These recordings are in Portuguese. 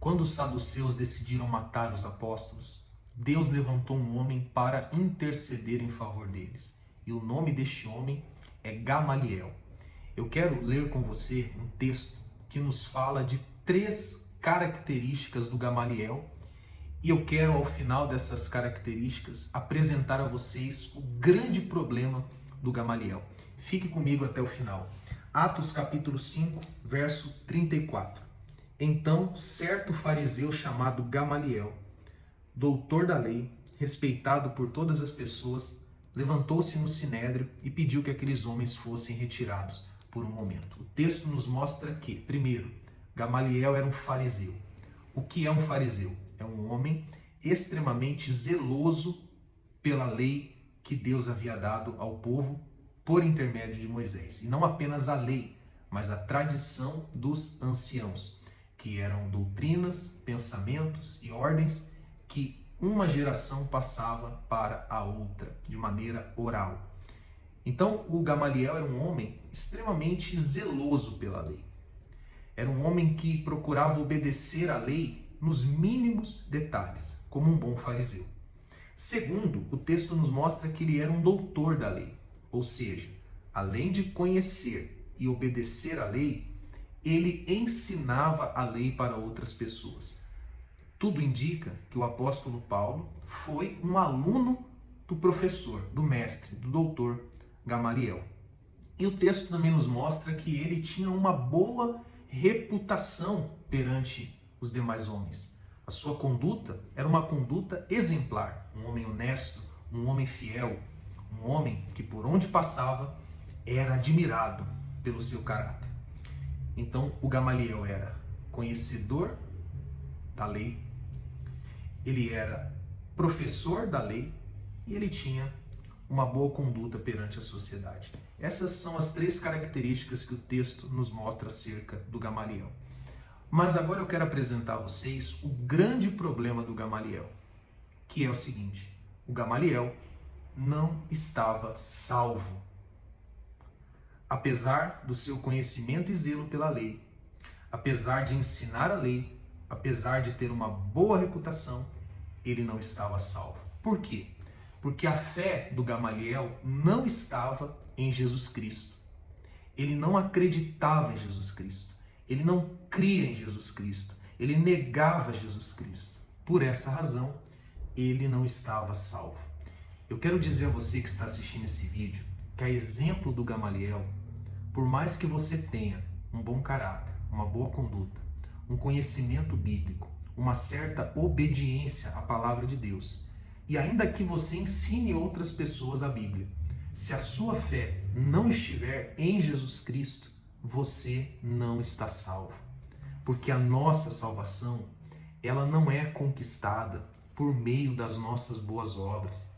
Quando os saduceus decidiram matar os apóstolos, Deus levantou um homem para interceder em favor deles. E o nome deste homem é Gamaliel. Eu quero ler com você um texto que nos fala de 3 características do Gamaliel. E eu quero, ao final dessas características, apresentar a vocês o grande problema do Gamaliel. Fique comigo até o final. Atos capítulo 5, verso 34. Então, certo fariseu chamado Gamaliel, doutor da lei, respeitado por todas as pessoas, levantou-se no sinédrio e pediu que aqueles homens fossem retirados por um momento. O texto nos mostra que, primeiro, Gamaliel era um fariseu. O que é um fariseu? É um homem extremamente zeloso pela lei que Deus havia dado ao povo por intermédio de Moisés. E não apenas a lei, mas a tradição dos anciãos, que eram doutrinas, pensamentos e ordens que uma geração passava para a outra, de maneira oral. Então, o Gamaliel era um homem extremamente zeloso pela lei. Era um homem que procurava obedecer à lei nos mínimos detalhes, como um bom fariseu. Segundo, o texto nos mostra que ele era um doutor da lei, ou seja, além de conhecer e obedecer à lei, ele ensinava a lei para outras pessoas. Tudo indica que o apóstolo Paulo foi um aluno do professor, do mestre, do doutor Gamaliel. E o texto também nos mostra que ele tinha uma boa reputação perante os demais homens. A sua conduta era uma conduta exemplar, um homem honesto, um homem fiel, um homem que por onde passava era admirado pelo seu caráter. Então o Gamaliel era conhecedor da lei, ele era professor da lei e ele tinha uma boa conduta perante a sociedade. Essas são as 3 características que o texto nos mostra acerca do Gamaliel. Mas agora eu quero apresentar a vocês o grande problema do Gamaliel, que é o seguinte: o Gamaliel não estava salvo. Apesar do seu conhecimento e zelo pela lei, apesar de ensinar a lei, apesar de ter uma boa reputação, ele não estava salvo. Por quê? Porque a fé do Gamaliel não estava em Jesus Cristo. Ele não acreditava em Jesus Cristo. Ele não cria em Jesus Cristo. Ele negava Jesus Cristo. Por essa razão, ele não estava salvo. Eu quero dizer a você que está assistindo esse vídeo que, a exemplo do Gamaliel, por mais que você tenha um bom caráter, uma boa conduta, um conhecimento bíblico, uma certa obediência à palavra de Deus, e ainda que você ensine outras pessoas a Bíblia, se a sua fé não estiver em Jesus Cristo, você não está salvo. Porque a nossa salvação, ela não é conquistada por meio das nossas boas obras.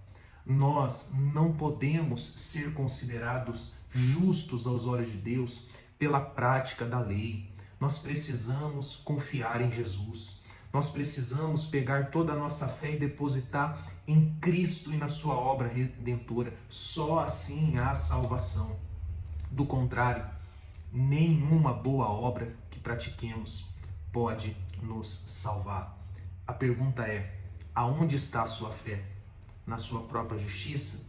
Nós não podemos ser considerados justos aos olhos de Deus pela prática da lei. Nós precisamos confiar em Jesus. Nós precisamos pegar toda a nossa fé e depositar em Cristo e na sua obra redentora. Só assim há salvação. Do contrário, nenhuma boa obra que pratiquemos pode nos salvar. A pergunta é: aonde está a sua fé? Na sua própria justiça?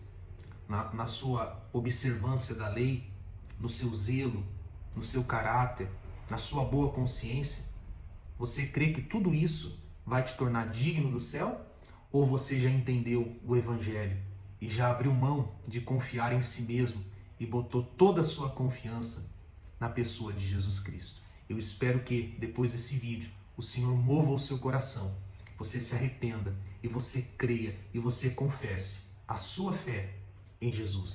Na sua observância da lei? No seu zelo? No seu caráter? Na sua boa consciência? Você crê que tudo isso vai te tornar digno do céu? Ou você já entendeu o Evangelho e já abriu mão de confiar em si mesmo e botou toda a sua confiança na pessoa de Jesus Cristo? Eu espero que, depois desse vídeo, o Senhor mova o seu coração, você se arrependa e você creia e você confesse a sua fé em Jesus.